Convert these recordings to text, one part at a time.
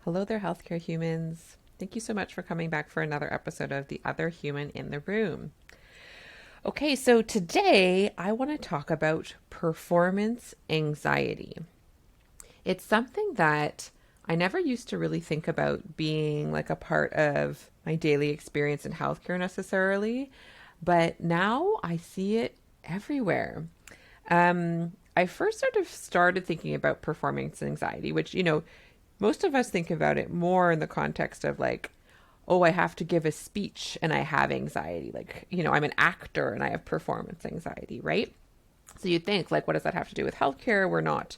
Hello there, healthcare humans. Thank you so much for coming back for another episode of The Other Human in the Room. Okay, so today I want to talk about performance anxiety. It's something that I never used to really think about being like a part of my daily experience in healthcare necessarily, but now I see it everywhere. I first sort of started thinking about performance anxiety, which, most of us think about it more in the context of like, oh, I have to give a speech and I have anxiety. Like, I'm an actor and I have performance anxiety, right? So you think, like, what does that have to do with healthcare? We're not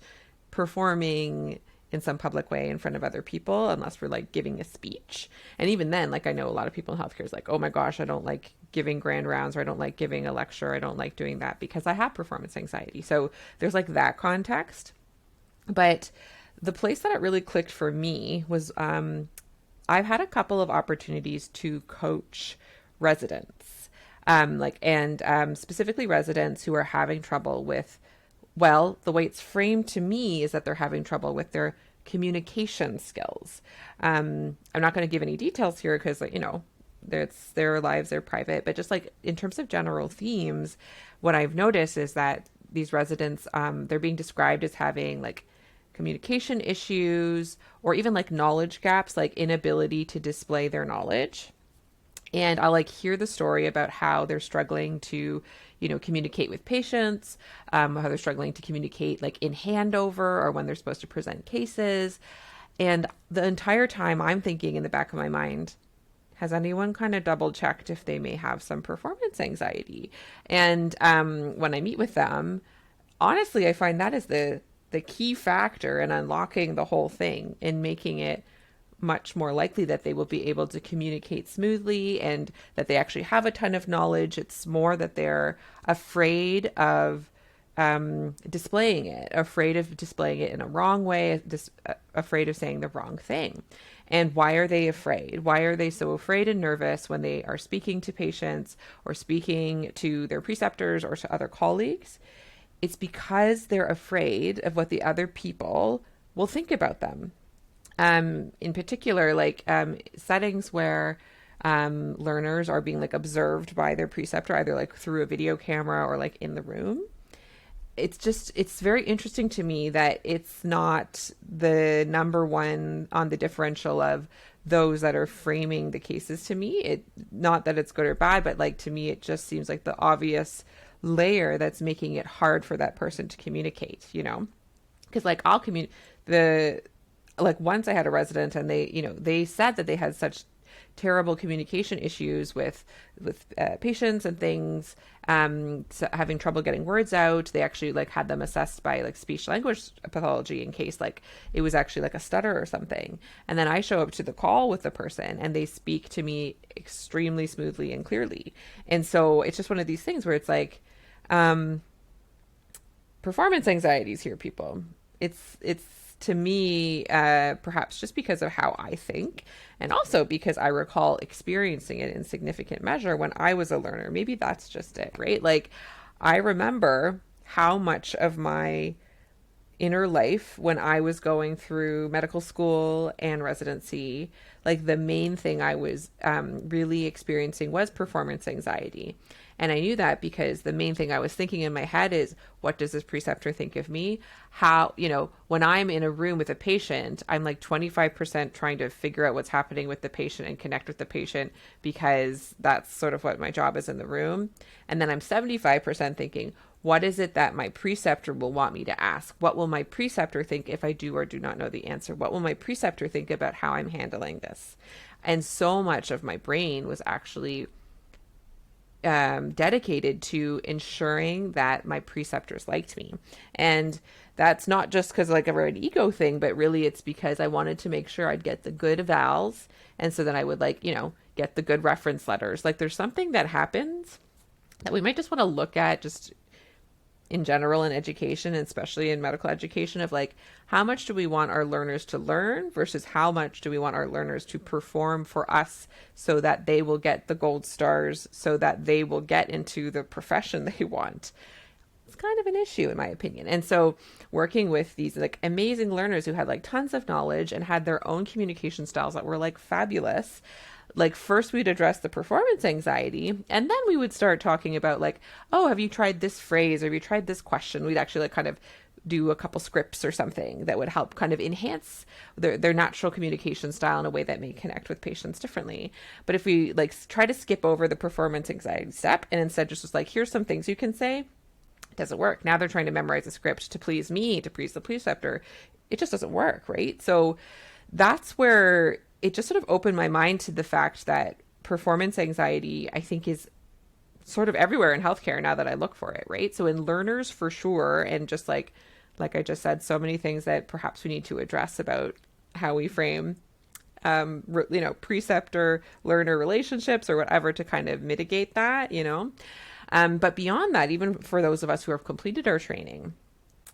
performing in some public way in front of other people unless we're like giving a speech. And even then, like, I know a lot of people in healthcare is like, oh my gosh, I don't like giving grand rounds, or I don't like giving a lecture. I don't like doing that because I have performance anxiety. So there's like that context. But the place that it really clicked for me was I've had a couple of opportunities to coach residents, specifically residents who are having trouble with, well, the way it's framed to me is that they're having trouble with their communication skills. I'm not going to give any details here because, it's their lives, they're private, but just like in terms of general themes, what I've noticed is that these residents, they're being described as having like communication issues or even like knowledge gaps, like inability to display their knowledge. And I'll like hear the story about how they're struggling to, communicate with patients, how they're struggling to communicate like in handover or when they're supposed to present cases. And the entire time I'm thinking in the back of my mind, has anyone kind of double checked if they may have some performance anxiety? And when I meet with them, honestly, I find that is the key factor in unlocking the whole thing and making it much more likely that they will be able to communicate smoothly and that they actually have a ton of knowledge. It's more that they're afraid of afraid of displaying it in a wrong way, afraid of saying the wrong thing. And why are they afraid? Why are they so afraid and nervous when they are speaking to patients or speaking to their preceptors or to other colleagues? It's because they're afraid of what the other people will think about them. In particular, settings where learners are being like observed by their preceptor, either like through a video camera or like in the room. It's very interesting to me that it's not the number one on the differential of those that are framing the cases to me. It not that it's good or bad, but like to me it just seems like the obvious layer that's making it hard for that person to communicate, because like I'll communicate the like once I had a resident and they said that they had such terrible communication issues with patients and things, so having trouble getting words out. They actually like had them assessed by like speech language pathology in case like it was actually like a stutter or something. And then I show up to the call with the person and they speak to me extremely smoothly and clearly. And so it's just one of these things where it's like um performance anxieties here, people. It's to me, perhaps just because of how I think, and also because I recall experiencing it in significant measure when I was a learner. Maybe that's just it, right? Like, I remember how much of my inner life when I was going through medical school and residency, like the main thing I was really experiencing was performance anxiety. And I knew that because the main thing I was thinking in my head is, what does this preceptor think of me? How, when I'm in a room with a patient, I'm like 25% trying to figure out what's happening with the patient and connect with the patient because that's sort of what my job is in the room. And then I'm 75% thinking, what is it that my preceptor will want me to ask? What will my preceptor think if I do or do not know the answer? What will my preceptor think about how I'm handling this? And so much of my brain was actually dedicated to ensuring that my preceptors liked me. And that's not just because like ever an ego thing, but really it's because I wanted to make sure I'd get the good evals. And so then I would like, get the good reference letters. Like there's something that happens that we might just want to look at just in general in education, and especially in medical education, of like how much do we want our learners to learn versus how much do we want our learners to perform for us so that they will get the gold stars, so that they will get into the profession they want. it's kind of an issue in my opinion. And so working with these like amazing learners who had like tons of knowledge and had their own communication styles that were like fabulous, like first we'd address the performance anxiety, and then we would start talking about like, oh, have you tried this phrase, or have you tried this question? We'd actually like kind of do a couple scripts or something that would help kind of enhance their natural communication style in a way that may connect with patients differently. But if we like try to skip over the performance anxiety step and instead just was like, here's some things you can say, it doesn't work. Now they're trying to memorize a script to please me, to please the preceptor. It just doesn't work, right? So that's where it just sort of opened my mind to the fact that performance anxiety, I think, is sort of everywhere in healthcare now that I look for it, right? So in learners for sure, and just like I just said, so many things that perhaps we need to address about how we frame, preceptor learner relationships or whatever to kind of mitigate that, but beyond that, even for those of us who have completed our training,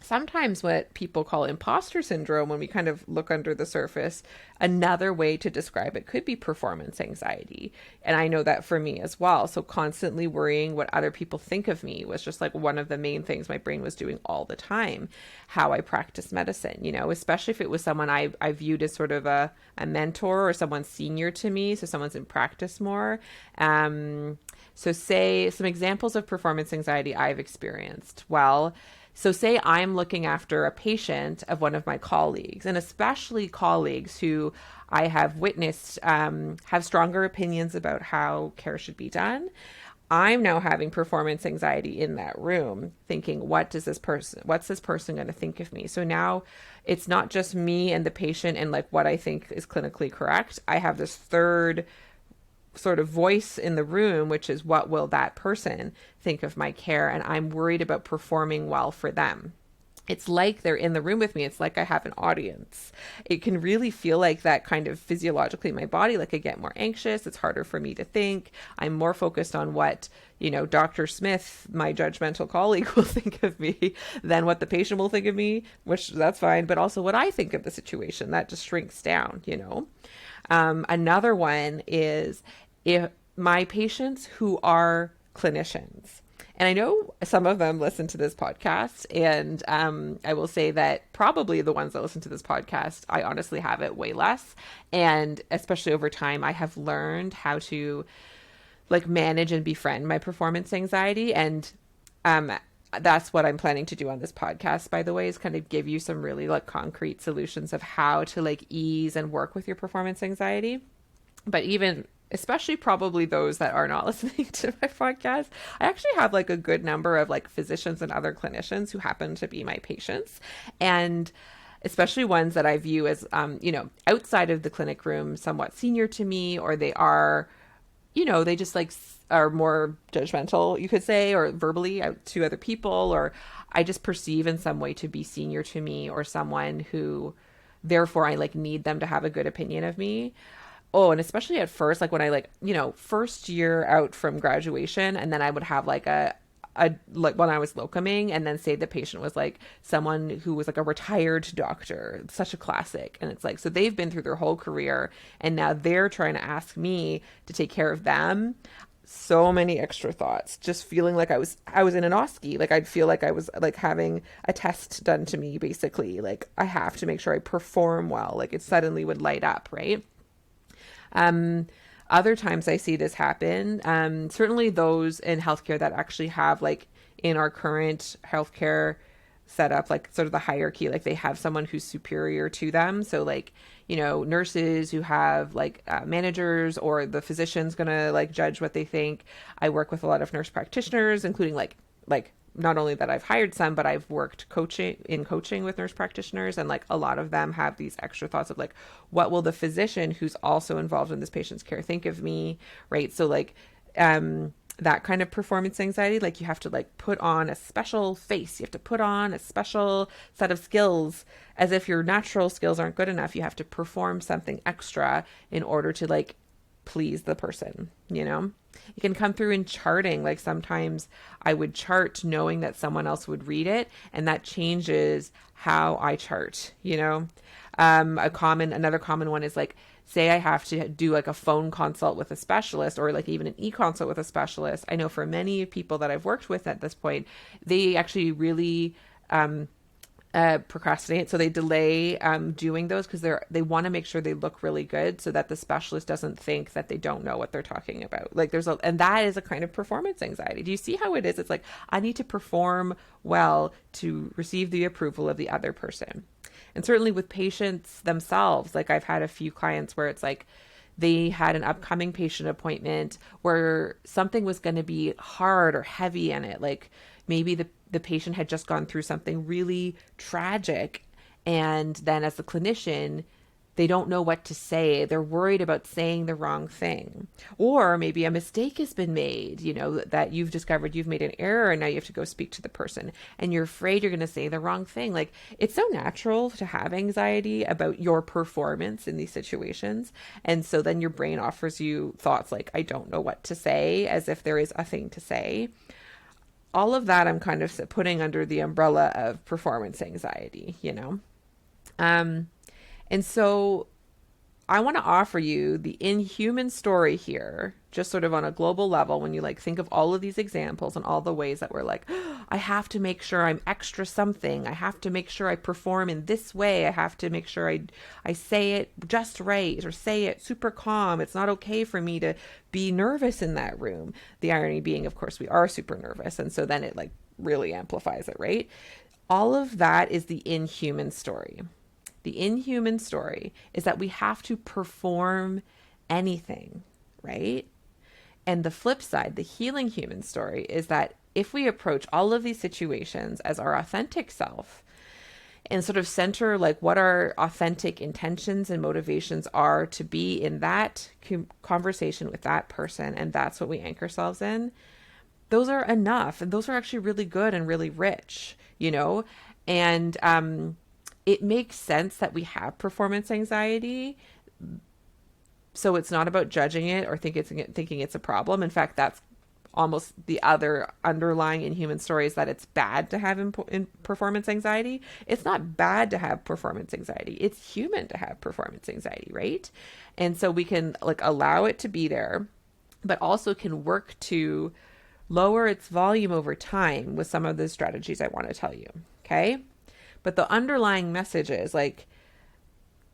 sometimes what people call imposter syndrome, when we kind of look under the surface, another way to describe it could be performance anxiety. And I know that for me as well. So constantly worrying what other people think of me was just like one of the main things my brain was doing all the time. How I practice medicine, especially if it was someone I viewed as sort of a mentor or someone senior to me. So someone's in practice more. So say some examples of performance anxiety I've experienced. Well, so say I'm looking after a patient of one of my colleagues, and especially colleagues who I have witnessed have stronger opinions about how care should be done. I'm now having performance anxiety in that room, thinking, what's this person going to think of me? So now it's not just me and the patient and like what I think is clinically correct. I have this third sort of voice in the room, which is what will that person think of my care? And I'm worried about performing well for them. It's like they're in the room with me. It's like I have an audience. It can really feel like that kind of physiologically in my body, like I get more anxious. It's harder for me to think. I'm more focused on what, Dr. Smith, my judgmental colleague, will think of me than what the patient will think of me, which that's fine. But also what I think of the situation, that just shrinks down, Another one is if my patients who are clinicians, and I know some of them listen to this podcast, and I will say that probably the ones that listen to this podcast, I honestly have it way less. And especially over time, I have learned how to like manage and befriend my performance anxiety. And that's what I'm planning to do on this podcast, by the way, is kind of give you some really like concrete solutions of how to like ease and work with your performance anxiety. But even especially probably those that are not listening to my podcast, I actually have like a good number of like physicians and other clinicians who happen to be my patients, and especially ones that I view as, outside of the clinic room, somewhat senior to me, or they are, they just like are more judgmental, you could say, or verbally out to other people, or I just perceive in some way to be senior to me, or someone who, therefore, I like need them to have a good opinion of me. Oh, and especially at first, like when I first year out from graduation, and then I would have like a like when I was locuming, and then say the patient was like someone who was like a retired doctor, such a classic. And it's like, so they've been through their whole career and now they're trying to ask me to take care of them. So many extra thoughts, just feeling like I was in an OSCE. Like I'd feel like I was like having a test done to me, basically. Like I have to make sure I perform well. Like it suddenly would light up, right? Other times I see this happen, certainly those in healthcare that actually have like in our current healthcare setup, like sort of the hierarchy, like they have someone who's superior to them. So like, nurses who have like managers, or the physician's gonna like judge what they think. I work with a lot of nurse practitioners, including like not only that I've hired some, but I've worked coaching with nurse practitioners. And like a lot of them have these extra thoughts of like, what will the physician who's also involved in this patient's care think of me? Right. So like, that kind of performance anxiety, like you have to like put on a special face. You have to put on a special set of skills, as if your natural skills aren't good enough. You have to perform something extra in order to like please the person, It can come through in charting. Like sometimes I would chart knowing that someone else would read it, and that changes how I chart, Another common one is like, say I have to do like a phone consult with a specialist, or like even an e-consult with a specialist. I know for many people that I've worked with at this point, they actually really procrastinate. So they delay doing those because they want to make sure they look really good so that the specialist doesn't think that they don't know what they're talking about. Like and that is a kind of performance anxiety. Do you see how it is? It's like, I need to perform well to receive the approval of the other person. And certainly with patients themselves, like I've had a few clients where it's like, they had an upcoming patient appointment where something was going to be hard or heavy in it. Like maybe the patient had just gone through something really tragic. And then as a clinician, they don't know what to say. They're worried about saying the wrong thing. Or maybe a mistake has been made, that you've discovered you've made an error and now you have to go speak to the person and you're afraid you're going to say the wrong thing. Like, it's so natural to have anxiety about your performance in these situations. And so then your brain offers you thoughts like, I don't know what to say, as if there is a thing to say. All of that I'm kind of putting under the umbrella of performance anxiety. And so I want to offer you the inhuman story here, just sort of on a global level, when you like think of all of these examples and all the ways that we're like, oh, I have to make sure I'm extra something. I have to make sure I perform in this way. I have to make sure I say it just right, or say it super calm. It's not okay for me to be nervous in that room. The irony being, of course, we are super nervous. And so then it like really amplifies it, right? All of that is the inhuman story. The inhuman story is that we have to perform anything, right? And the flip side, the healing human story, is that if we approach all of these situations as our authentic self and sort of center like what our authentic intentions and motivations are to be in that conversation with that person, and that's what we anchor ourselves in, those are enough. And those are actually really good and really rich, and it makes sense that we have performance anxiety. So it's not about judging it or thinking it's a problem. In fact, that's almost the other underlying inhuman story, is that it's bad to have in performance anxiety. It's not bad to have performance anxiety. It's human to have performance anxiety, right? And so we can like allow it to be there, but also can work to lower its volume over time with some of the strategies I want to tell you. Okay. But the underlying message is like,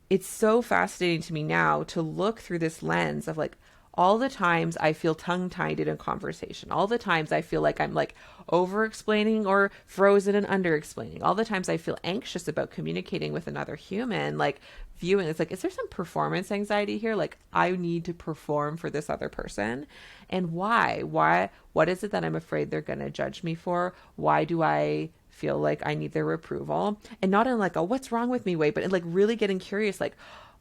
it's so fascinating to me now to look through this lens of like all the times I feel tongue-tied in a conversation, all the times I feel like I'm like over-explaining or frozen and under-explaining, all the times I feel anxious about communicating with another human, like viewing, it's like, is there some performance anxiety here? Like, I need to perform for this other person. And why? What is it that I'm afraid they're going to judge me for? Why do I feel like I need their approval? And not in like a what's wrong with me way, but in like really getting curious, like,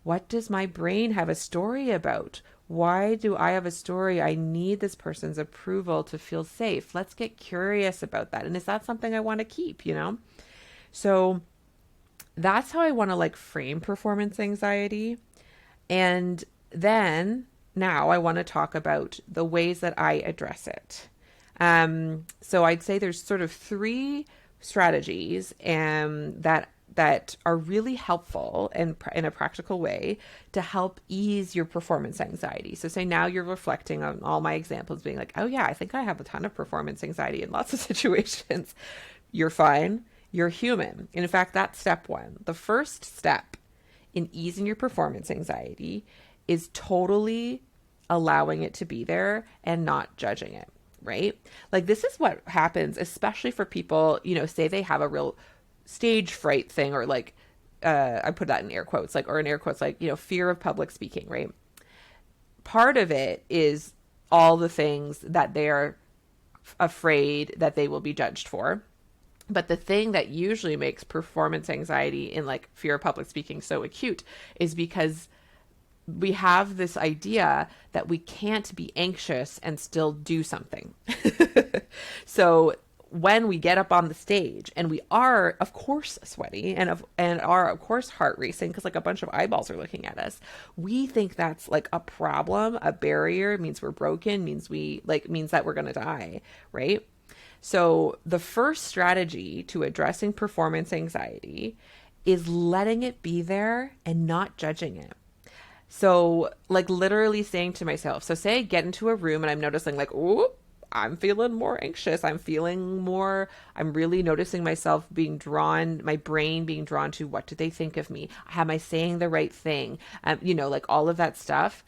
what does my brain have a story about? Why do I have a story? I need this person's approval to feel safe. Let's get curious about that. And is that something I want to keep, So that's how I want to like frame performance anxiety. And then now I want to talk about the ways that I address it. So I'd say there's sort of three strategies that are really helpful and in a practical way to help ease your performance anxiety. So say now you're reflecting on all my examples being like, oh yeah, I think I have a ton of performance anxiety in lots of situations. You're fine. You're human. And in fact, that's step one. The first step in easing your performance anxiety is totally allowing it to be there and not judging it, right? Like this is what happens, especially for people, say they have a real stage fright thing, or like, I put that in air quotes, like, or in air quotes, like, fear of public speaking, right? Part of it is all the things that they're afraid that they will be judged for. But the thing that usually makes performance anxiety in like fear of public speaking so acute is because we have this idea that we can't be anxious and still do something. So when we get up on the stage and we are, of course, sweaty and are, of course, heart racing because like a bunch of eyeballs are looking at us, we think that's like a problem, a barrier. It means we're broken, means that we're going to die, right? So the first strategy to addressing performance anxiety is letting it be there and not judging it. So, like, literally saying to myself, so say I get into a room and I'm noticing, like, oh, I'm feeling more anxious. I'm really noticing myself being drawn, my brain being drawn to what do they think of me? Am I saying the right thing? Like all of that stuff.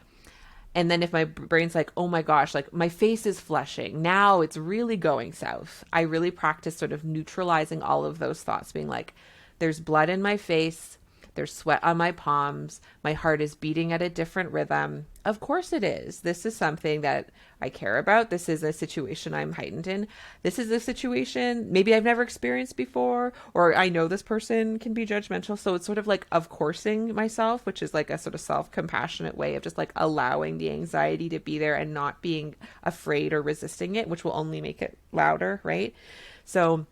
And then if my brain's like, oh my gosh, like my face is flushing, now it's really going south. I really practice sort of neutralizing all of those thoughts, being like, there's blood in my face, there's sweat on my palms, my heart is beating at a different rhythm. Of course it is. This is something that I care about. This is a situation I'm heightened in. This is a situation maybe I've never experienced before, or I know this person can be judgmental. So it's sort of like of coursing myself, which is like a sort of self-compassionate way of just like allowing the anxiety to be there and not being afraid or resisting it, which will only make it louder, right? So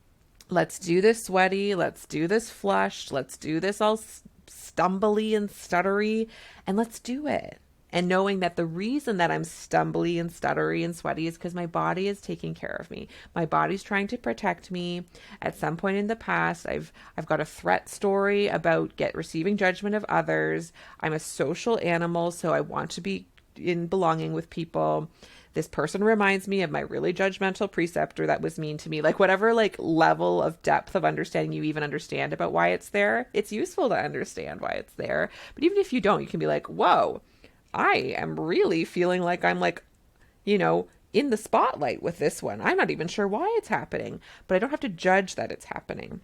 let's do this sweaty, let's do this flushed, let's do this all stumbly and stuttery, and let's do it. And knowing that the reason that I'm stumbly and stuttery and sweaty is because my body is taking care of me. My body's trying to protect me. At some point in the past, I've got a threat story about receiving judgment of others. I'm a social animal, so I want to be in belonging with people. This person reminds me of my really judgmental preceptor that was mean to me. Like whatever like level of depth of understanding you even understand about why it's there, it's useful to understand why it's there. But even if you don't, you can be like, whoa, I am really feeling like I'm like, in the spotlight with this one. I'm not even sure why it's happening, but I don't have to judge that it's happening.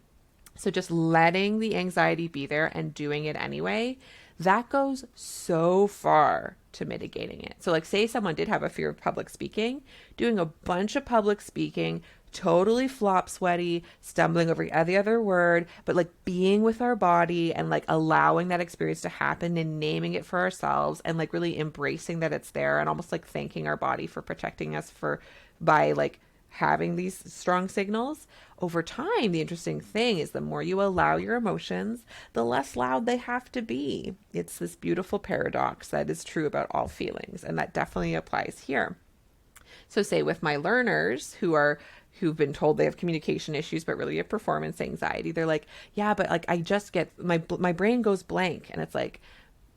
So just letting the anxiety be there and doing it anyway, that goes so far to mitigating it. So like say someone did have a fear of public speaking, doing a bunch of public speaking, totally flop sweaty, stumbling over every other word, but like being with our body and like allowing that experience to happen and naming it for ourselves and like really embracing that it's there and almost like thanking our body for protecting us by like having these strong signals. Over time, the interesting thing is the more you allow your emotions, the less loud they have to be. It's this beautiful paradox that is true about all feelings, and that definitely applies here. So say with my learners who've been told they have communication issues but really have performance anxiety, they're like, yeah, but like I just get my brain goes blank, and it's like,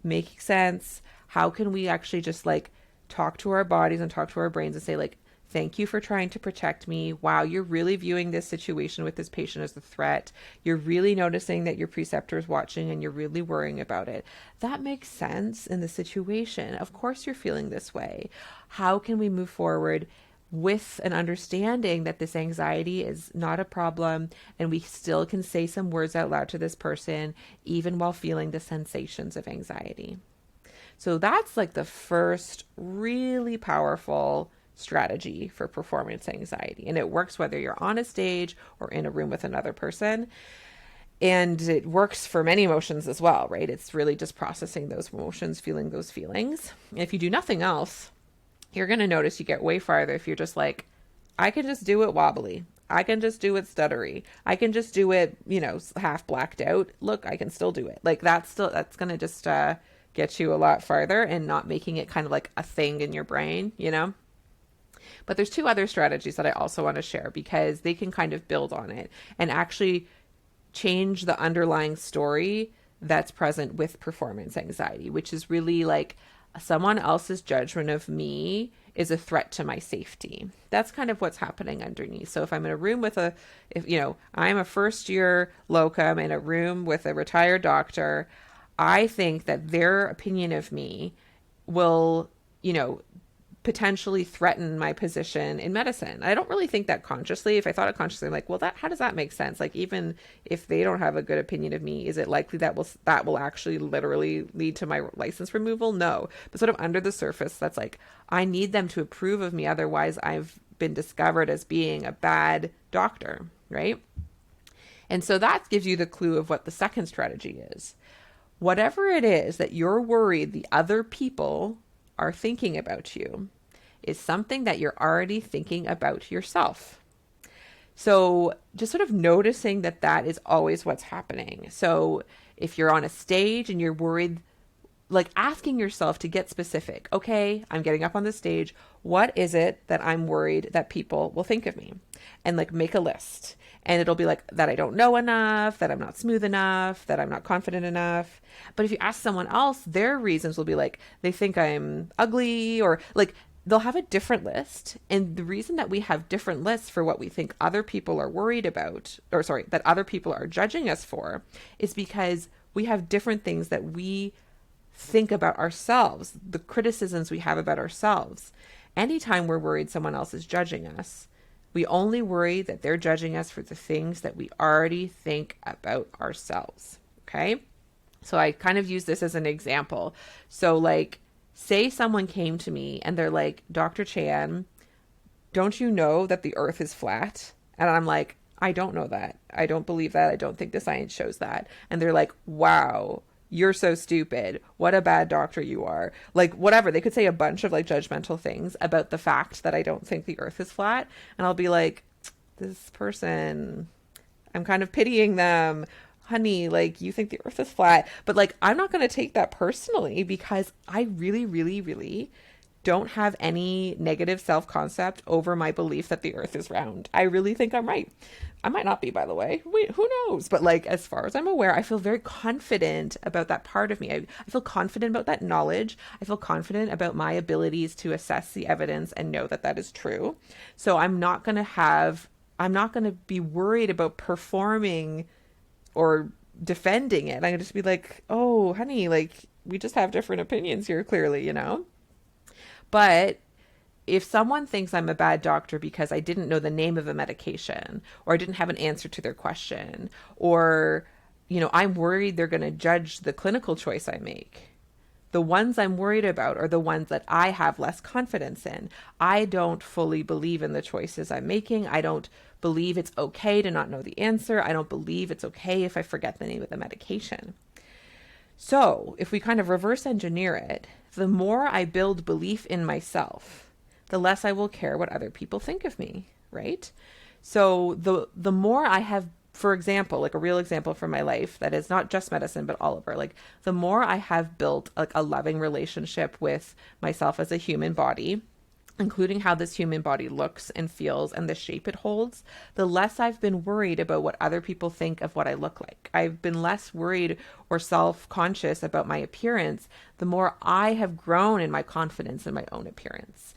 making sense. How can we actually just like talk to our bodies and talk to our brains and say like, thank you for trying to protect me. Wow, you're really viewing this situation with this patient as a threat. You're really noticing that your preceptor is watching and you're really worrying about it. That makes sense in the situation. Of course you're feeling this way. How can we move forward with an understanding that this anxiety is not a problem and we still can say some words out loud to this person even while feeling the sensations of anxiety? So that's like the first really powerful strategy for performance anxiety. And it works whether you're on a stage or in a room with another person. And it works for many emotions as well, right? It's really just processing those emotions, feeling those feelings. And if you do nothing else, you're going to notice you get way farther if you're just like, I can just do it wobbly. I can just do it stuttery. I can just do it, half blacked out. Look, I can still do it. Like that's going to just get you a lot farther and not making it kind of like a thing in your brain, But there's two other strategies that I also want to share because they can kind of build on it and actually change the underlying story that's present with performance anxiety, which is really like someone else's judgment of me is a threat to my safety. That's kind of what's happening underneath. So if I'm in a room with I'm a first year locum in a room with a retired doctor, I think that their opinion of me will, potentially threaten my position in medicine. I don't really think that consciously. If I thought it consciously, I'm like, well, how does that make sense? Like, even if they don't have a good opinion of me, is it likely that will actually literally lead to my license removal? No. But sort of under the surface, that's like, I need them to approve of me. Otherwise, I've been discovered as being a bad doctor, right? And so that gives you the clue of what the second strategy is. Whatever it is that you're worried the other people are thinking about you is something that you're already thinking about yourself. So just sort of noticing that is always what's happening. So if you're on a stage and you're worried like asking yourself to get specific. Okay, I'm getting up on the stage. What is it that I'm worried that people will think of me? And like make a list. And it'll be like that I don't know enough, that I'm not smooth enough, that I'm not confident enough. But if you ask someone else, their reasons will be like they think I'm ugly, or like they'll have a different list. And the reason that we have different lists for what we think other people are worried about, or sorry, that other people are judging us for, is because we have different things that we think about ourselves, the criticisms we have about ourselves. Anytime we're worried someone else is judging us, we only worry that they're judging us for the things that we already think about ourselves. Okay? So I kind of use this as an example. So, like, say someone came to me and they're like, Dr. Chan, don't you know that the earth is flat? And I'm like, I don't know that. I don't believe that. I don't think the science shows that. And they're like, wow, you're so stupid. What a bad doctor you are. Like, whatever. They could say a bunch of like judgmental things about the fact that I don't think the earth is flat. And I'll be like, this person, I'm kind of pitying them. Honey, like, you think the earth is flat. But like, I'm not going to take that personally, because I really, really, really don't have any negative self-concept over my belief that the earth is round. I really think I'm right. I might not be, by the way. Wait, who knows? But like, as far as I'm aware, I feel very confident about that part of me. I feel confident about that knowledge. I feel confident about my abilities to assess the evidence and know that that is true. So I'm not going to be worried about performing or defending it. I'm going to just be like, oh, honey, like, we just have different opinions here, clearly, you know? But if someone thinks I'm a bad doctor because I didn't know the name of a medication, or I didn't have an answer to their question, or, you know, I'm worried they're going to judge the clinical choice I make, the ones I'm worried about are the ones that I have less confidence in. I don't fully believe in the choices I'm making. I don't believe it's okay to not know the answer. I don't believe it's okay if I forget the name of the medication. So if we kind of reverse engineer it, the more I build belief in myself, the less I will care what other people think of me, right? So the more I have, for example, like a real example from my life that is not just medicine, but all over, like the more I have built like a loving relationship with myself as a human body, including how this human body looks and feels and the shape it holds, the less I've been worried about what other people think of what I look like. I've been less worried or self-conscious about my appearance, the more I have grown in my confidence in my own appearance.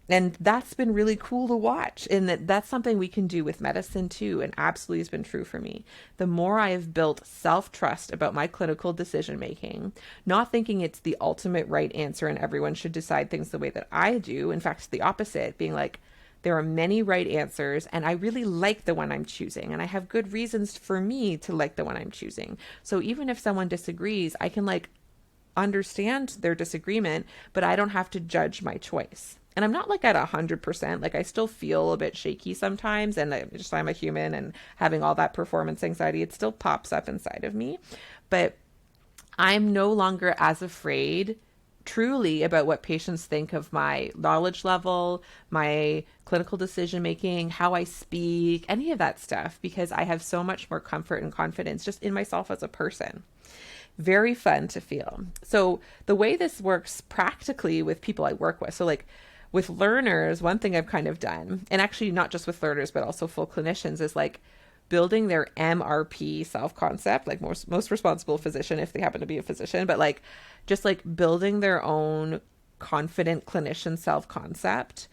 And that's been really cool to watch. And that's something we can do with medicine too. And absolutely has been true for me. The more I have built self-trust about my clinical decision making, not thinking it's the ultimate right answer and everyone should decide things the way that I do. In fact, the opposite, being like, there are many right answers and I really like the one I'm choosing. And I have good reasons for me to like the one I'm choosing. So even if someone disagrees, I can like understand their disagreement, but I don't have to judge my choice. And I'm not like at 100%, like I still feel a bit shaky sometimes. And I'm a human, and having all that performance anxiety, it still pops up inside of me. But I'm no longer as afraid truly about what patients think of my knowledge level, my clinical decision making, how I speak, any of that stuff, because I have so much more comfort and confidence just in myself as a person. Very fun to feel. So the way this works practically with people I work with, so like with learners, one thing I've kind of done, and actually not just with learners, but also full clinicians, is like building their MRP self-concept, like most responsible physician, if they happen to be a physician, but like just like building their own confident clinician self-concept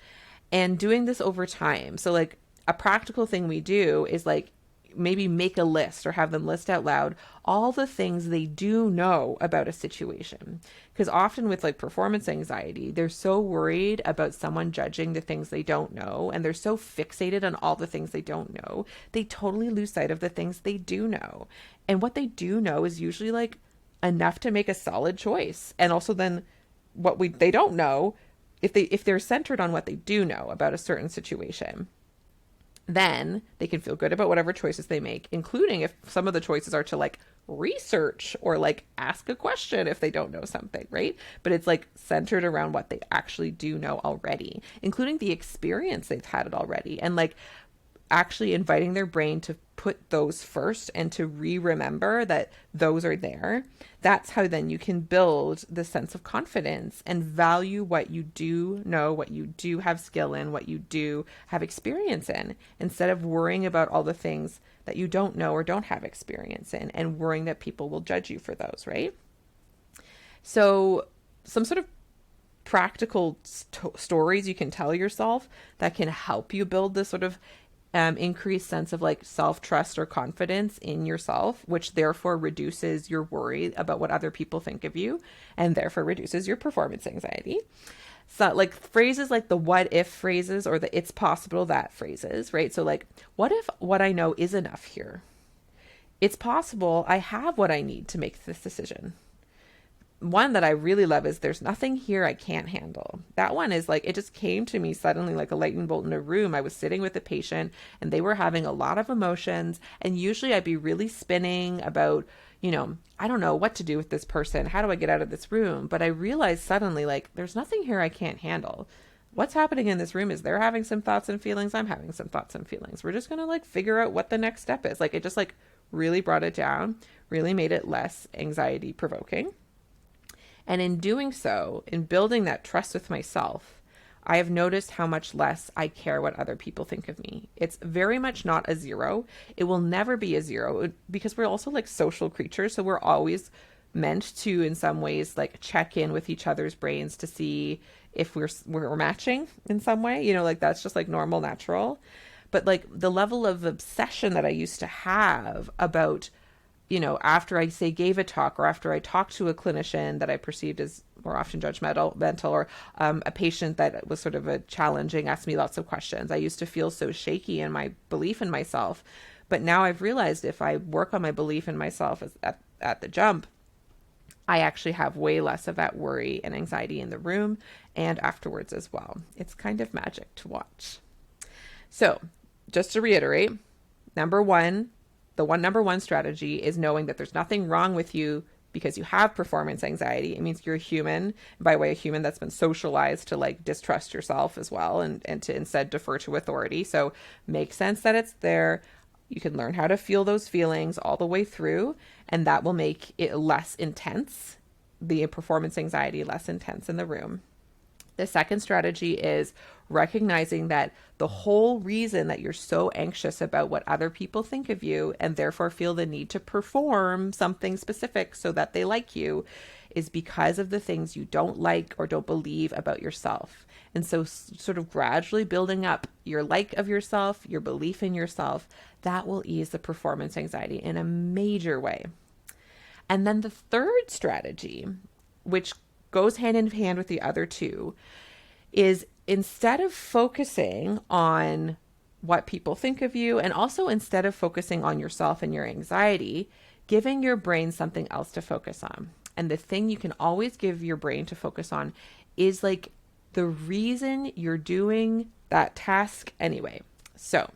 and doing this over time. So like a practical thing we do is like maybe make a list or have them list out loud all the things they do know about a situation. Because often with like performance anxiety, they're so worried about someone judging the things they don't know, and they're so fixated on all the things they don't know, they totally lose sight of the things they do know. And what they do know is usually like enough to make a solid choice. And also then they don't know, if they're centered on what they do know about a certain situation, then they can feel good about whatever choices they make, including if some of the choices are to like research or like ask a question if they don't know something, right? But it's like centered around what they actually do know already, including the experience they've had it already, and like actually inviting their brain to put those first and to remember that those are there, that's how then you can build the sense of confidence and value what you do know, what you do have skill in, what you do have experience in, instead of worrying about all the things that you don't know or don't have experience in and worrying that people will judge you for those, right? So some sort of practical stories you can tell yourself that can help you build this sort of increased sense of like self-trust or confidence in yourself, which therefore reduces your worry about what other people think of you and therefore reduces your performance anxiety. So like phrases like the what if phrases or the it's possible that phrases, right? So like, what if what I know is enough here? It's possible I have what I need to make this decision. One that I really love is there's nothing here I can't handle. That one is like, it just came to me suddenly like a lightning bolt in a room. I was sitting with a patient and they were having a lot of emotions. And usually I'd be really spinning about, I don't know what to do with this person. How do I get out of this room? But I realized suddenly like, there's nothing here I can't handle. What's happening in this room is they're having some thoughts and feelings. I'm having some thoughts and feelings. We're just going to like figure out what the next step is. Like it just like really brought it down, really made it less anxiety provoking. And in doing so, in building that trust with myself, I have noticed how much less I care what other people think of me. It's very much not a zero. It will never be a zero because we're also like social creatures. So we're always meant to, in some ways, like check in with each other's brains to see if we're matching in some way. Like that's just like normal, natural. But like the level of obsession that I used to have about after I say gave a talk or after I talked to a clinician that I perceived as more often judgmental or a patient that was sort of a challenging, asked me lots of questions. I used to feel so shaky in my belief in myself. But now I've realized if I work on my belief in myself at the jump, I actually have way less of that worry and anxiety in the room and afterwards as well. It's kind of magic to watch. So just to reiterate, number one strategy is knowing that there's nothing wrong with you because you have performance anxiety. It means you're a human. And by the way, a human that's been socialized to like distrust yourself as well and to instead defer to authority. So makes sense that it's there. You can learn how to feel those feelings all the way through, and that will make it less intense, the performance anxiety less intense in the room. The second strategy is recognizing that the whole reason that you're so anxious about what other people think of you and therefore feel the need to perform something specific so that they like you is because of the things you don't like or don't believe about yourself. And so sort of gradually building up your like of yourself, your belief in yourself, that will ease the performance anxiety in a major way. And then the third strategy, which goes hand in hand with the other two, is instead of focusing on what people think of you, and also instead of focusing on yourself and your anxiety, giving your brain something else to focus on. And the thing you can always give your brain to focus on is like the reason you're doing that task anyway. So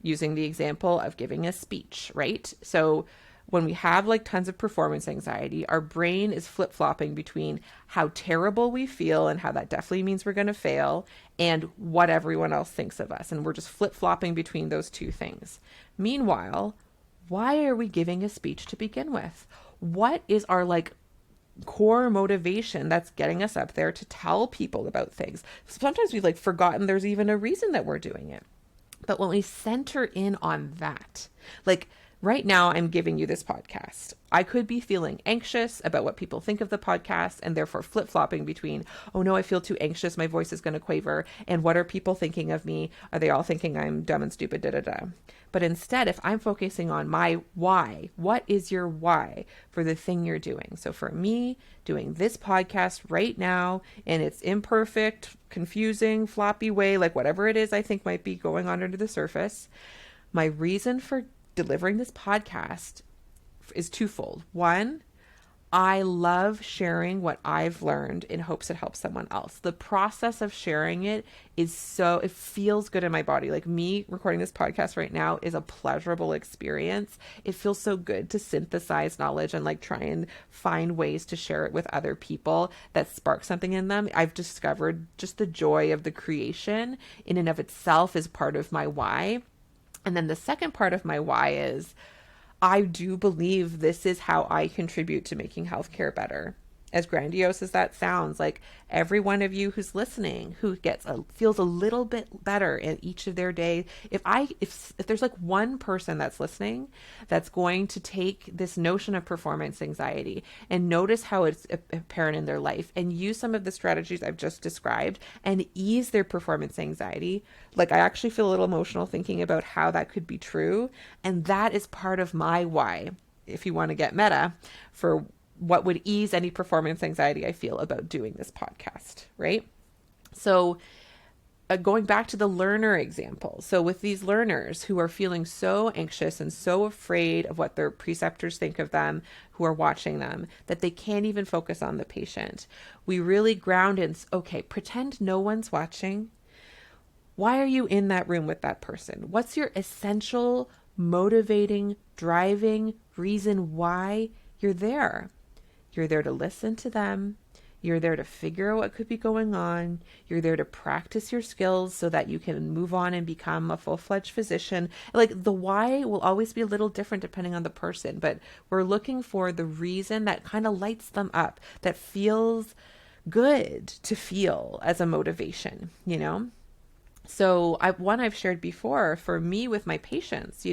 using the example of giving a speech, right? So when we have like tons of performance anxiety, our brain is flip-flopping between how terrible we feel and how that definitely means we're going to fail and what everyone else thinks of us. And we're just flip-flopping between those two things. Meanwhile, why are we giving a speech to begin with? What is our like core motivation that's getting us up there to tell people about things? Sometimes we've like forgotten there's even a reason that we're doing it. But when we center in on that, like right now, I'm giving you this podcast. I could be feeling anxious about what people think of the podcast and therefore flip-flopping between, oh no, I feel too anxious, my voice is going to quaver, and what are people thinking of me? Are they all thinking I'm dumb and stupid, da-da-da? But instead, if I'm focusing on my why, what is your why for the thing you're doing? So for me, doing this podcast right now in its imperfect, confusing, floppy way, like whatever it is I think might be going on under the surface, my reason for delivering this podcast is twofold. One, I love sharing what I've learned in hopes it helps someone else. The process of sharing it it feels good in my body. Like me recording this podcast right now is a pleasurable experience. It feels so good to synthesize knowledge and like try and find ways to share it with other people that spark something in them. I've discovered just the joy of the creation in and of itself is part of my why. And then the second part of my why is I do believe this is how I contribute to making healthcare better. As grandiose as that sounds, like every one of you who's listening, who feels a little bit better in each of their day, if there's like one person that's listening that's going to take this notion of performance anxiety and notice how it's apparent in their life and use some of the strategies I've just described and ease their performance anxiety, like I actually feel a little emotional thinking about how that could be true. And that is part of my why, if you want to get meta, for what would ease any performance anxiety I feel about doing this podcast, right? So, going back to the learner example. So, with these learners who are feeling so anxious and so afraid of what their preceptors think of them, who are watching them, that they can't even focus on the patient, we really ground in, okay, pretend no one's watching. Why are you in that room with that person? What's your essential, motivating, driving reason why you're there? You're there to listen to them. You're there to figure out what could be going on. You're there to practice your skills so that you can move on and become a full-fledged physician. Like the why will always be a little different depending on the person, but we're looking for the reason that kind of lights them up, that feels good to feel as a motivation, you know? So I've shared before, for me with my patients,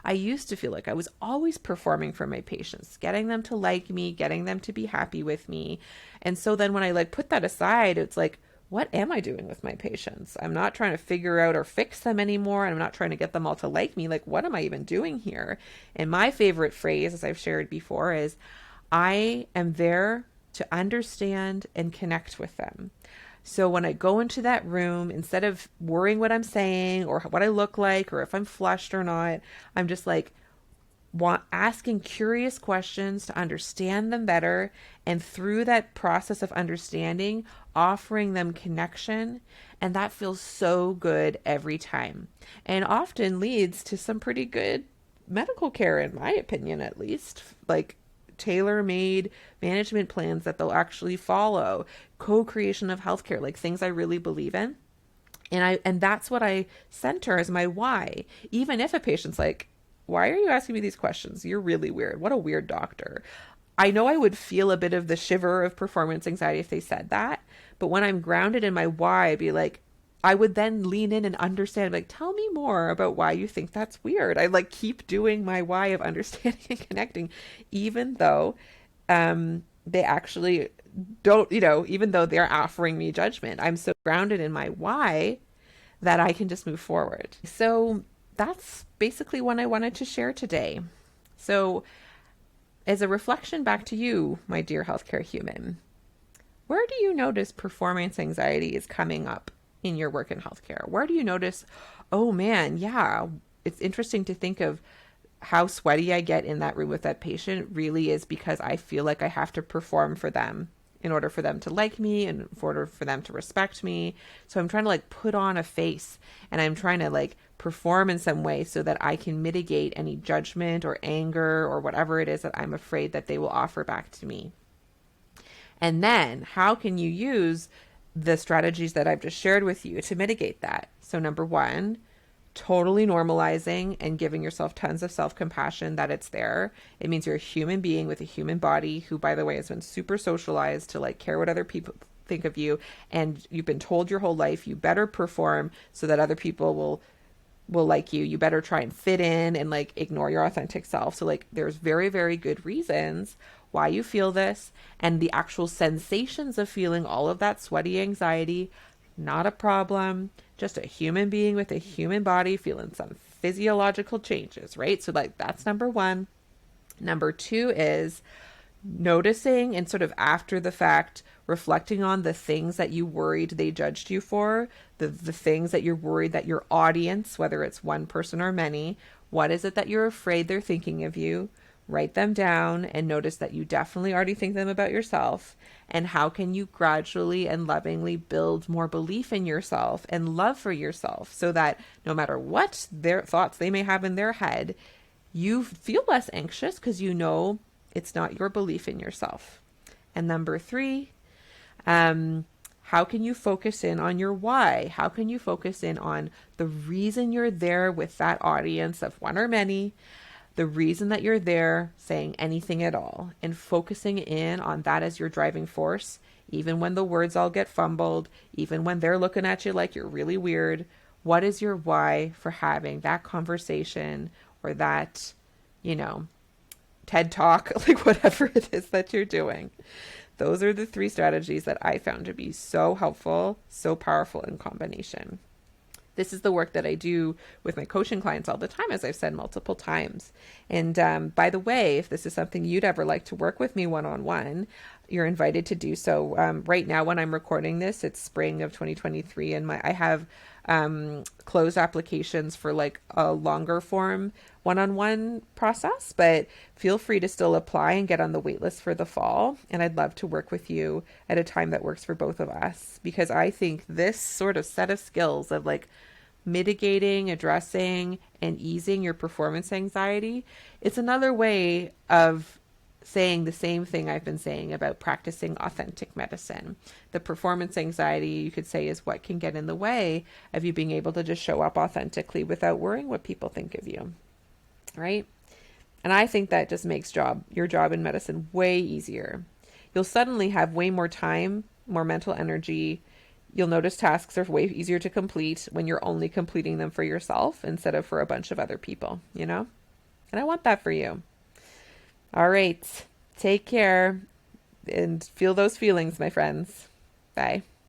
I used to feel like I was always performing for my patients, getting them to like me, getting them to be happy with me. And so then when I like put that aside, it's like, what am I doing with my patients? I'm not trying to figure out or fix them anymore. And I'm not trying to get them all to like me. Like, what am I even doing here? And my favorite phrase, as I've shared before, is I am there to understand and connect with them. So when I go into that room, instead of worrying what I'm saying or what I look like or if I'm flushed or not, I'm just like asking curious questions to understand them better. And through that process of understanding, offering them connection. And that feels so good every time and often leads to some pretty good medical care, in my opinion, at least. Like tailor-made management plans that they'll actually follow, co-creation of healthcare, like things I really believe in. And that's what I center as my why. Even if a patient's like, why are you asking me these questions? You're really weird. What a weird doctor. I know I would feel a bit of the shiver of performance anxiety if they said that, but when I'm grounded in my why, I'd be like, I would then lean in and understand, like, tell me more about why you think that's weird. I like keep doing my why of understanding and connecting, even though they actually don't, even though they're offering me judgment. I'm so grounded in my why that I can just move forward. So that's basically what I wanted to share today. So, as a reflection back to you, my dear healthcare human, where do you notice performance anxiety is coming up in your work in healthcare? Where do you notice, oh man, yeah, it's interesting to think of how sweaty I get in that room with that patient really is because I feel like I have to perform for them in order for them to like me and in order for them to respect me. So I'm trying to like put on a face and I'm trying to like perform in some way so that I can mitigate any judgment or anger or whatever it is that I'm afraid that they will offer back to me. And then how can you use the strategies that I've just shared with you to mitigate that? So number one, totally normalizing and giving yourself tons of self-compassion that it's there. It means you're a human being with a human body who, by the way, has been super socialized to like care what other people think of you. And you've been told your whole life, you better perform so that other people will like you. You better try and fit in and like ignore your authentic self. So like there's very, very good reasons why you feel this, and the actual sensations of feeling all of that sweaty anxiety, not a problem. Just a human being with a human body feeling some physiological changes, right? So like that's number one. Number two is noticing and sort of after the fact reflecting on the things that you worried they judged you for, the things that you're worried that your audience, whether it's one person or many, what is it that you're afraid they're thinking of you? Write them down and notice that you definitely already think them about yourself. And how can you gradually and lovingly build more belief in yourself and love for yourself so that no matter what their thoughts they may have in their head, you feel less anxious because you know it's not your belief in yourself. And number three, How can you focus in on your why? How can you focus in on the reason you're there with that audience of one or many, the reason that you're there saying anything at all, and focusing in on that as your driving force, even when the words all get fumbled, even when they're looking at you like you're really weird. What is your why for having that conversation or that, you know, TED talk, like whatever it is that you're doing? Those are the three strategies that I found to be so helpful, so powerful in combination. This is the work that I do with my coaching clients all the time, as I've said multiple times. And by the way, if this is something you'd ever like to work with me one-on-one, you're invited to do so. Right now, when I'm recording this, it's spring of 2023, and I have closed applications for like a longer form one-on-one process, but feel free to still apply and get on the wait list for the fall. And I'd love to work with you at a time that works for both of us, because I think this sort of set of skills of like mitigating, addressing, and easing your performance anxiety, it's another way of saying the same thing I've been saying about practicing authentic medicine. The performance anxiety, you could say, is what can get in the way of you being able to just show up authentically without worrying what people think of you, right? And I think that just makes your job in medicine way easier. You'll suddenly have way more time, more mental energy. You'll notice tasks are way easier to complete when you're only completing them for yourself instead of for a bunch of other people, you know? And I want that for you. All right. Take care and feel those feelings, my friends. Bye.